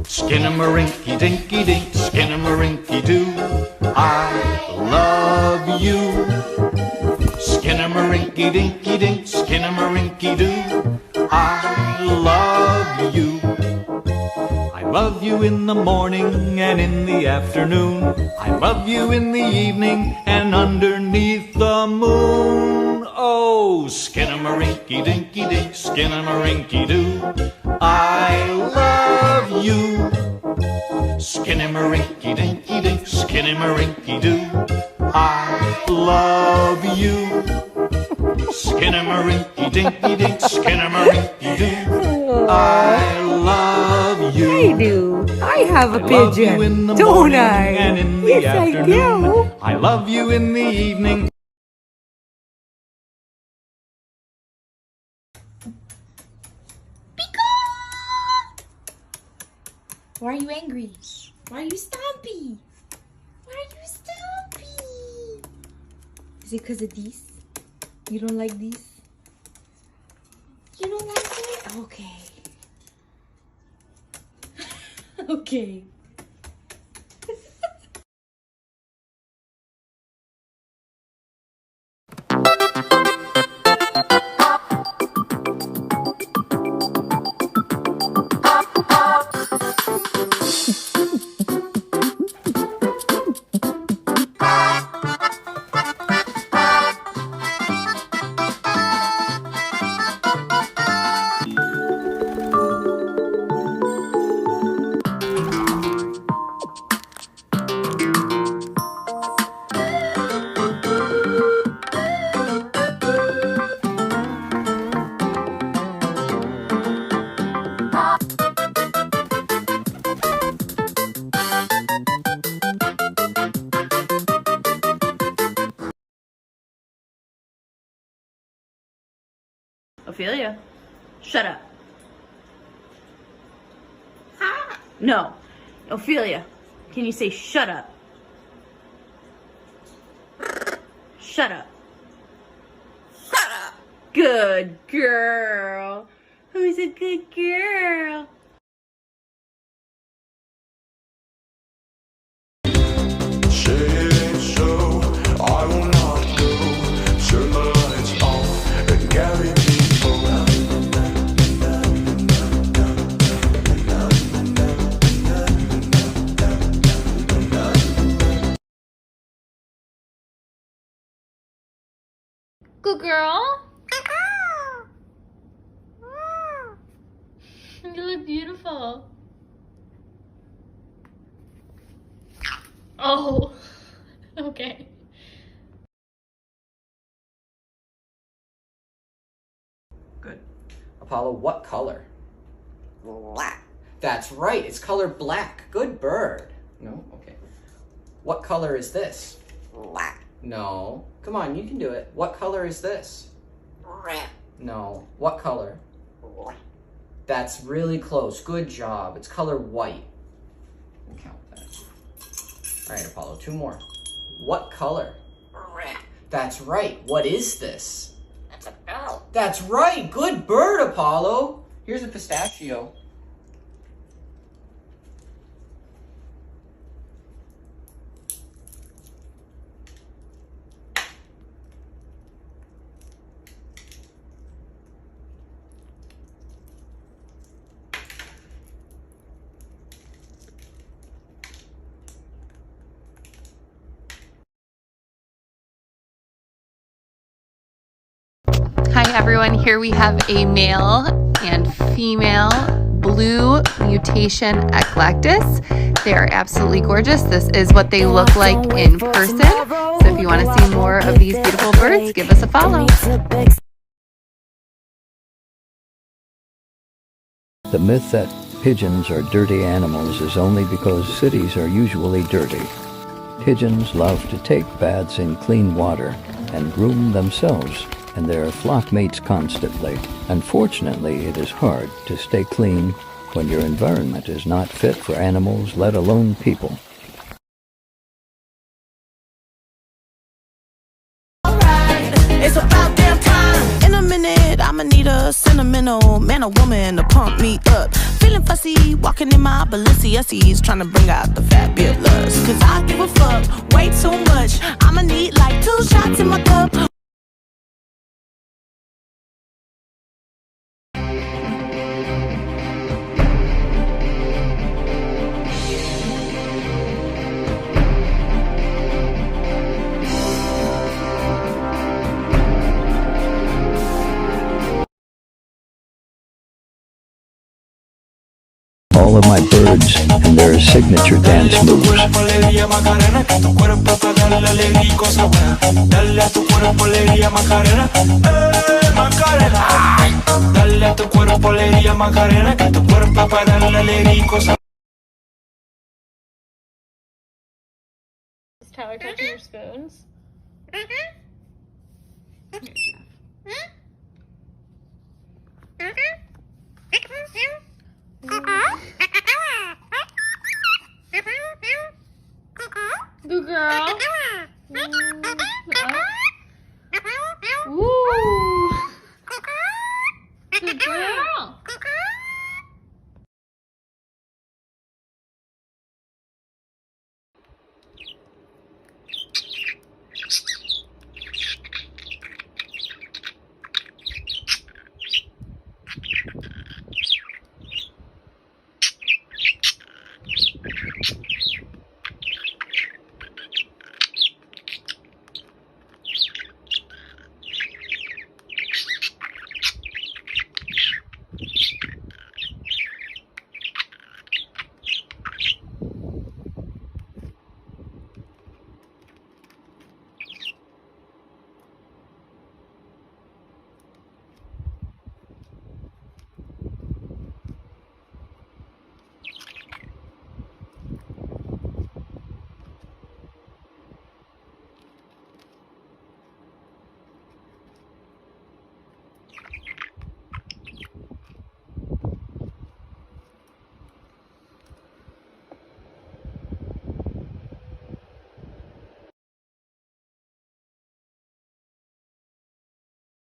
Skinnamarink-a-dinky-dink, skinnamarink-a-doo, I love you. Skinnamarink-a-dinky-dink, skinnamarink-a-doo, I love you. I love you in the morning and in the afternoon. I love you in the evening and underneath the moon. Oh, skinnamarink-a-dinky-dink, skinnamarink-a-doo, I love you. Skinnamarink-a-dinky-dink, skinnamarink-a-doo, I love you. Skinnamarink-a-dinky-dink, skinnamarink-a-doo, I love you. I do. I have a pigeon, don't I? And in the Yes, I afternoon. do. I love you in the evening. Why are you angry? Why are you stompy? Why are you stompy? Is it because of these? You don't like these? You don't like it? Okay. Okay. Ophelia, shut up. No. Ophelia, can you say shut up? Shut up. Shut up. Good girl. Who's a good girl? Good girl. You look beautiful. Oh, okay. Good. Apollo, what color? Black. That's right, it's color black. Good bird. No? Okay. What color is this? Black. No. Come on, you can do it. What color is this? Red. No. What color? Black. That's really close. Good job. It's color white. We'll count that. All right, Apollo, two more. What color? Red. That's right. What is this? That's a bell. That's right. Good bird, Apollo. Here's a pistachio. Hi everyone, here we have a male and female blue mutation eclectus. They are absolutely gorgeous. This is what they look like in person. So if you want to see more of these beautiful birds, give us a follow. The myth that pigeons are dirty animals is only because cities are usually dirty. Pigeons love to take baths in clean water and groom themselves and their flock mates constantly. Unfortunately, it is hard to stay clean when your environment is not fit for animals, let alone people. Alright, it's about damn time. In a minute, I'm I'ma need a sentimental man or woman to pump me up. Feeling fussy, walking in my Balenciennes, trying to bring out the fat bit lust. Cause I give a fuck way too much. I'ma need like 2 shots in my cup. All of my birds and their signature dance moves. Alegría Macarena, que tu cuerpo para darle alegría y cosa buena. Dale a tu cuerpo alegría Macarena, Macarena. Dale a tu cuerpo alegría Macarena, que tu cuerpo para darle alegría y cosa. Is Tyler touching your spoons?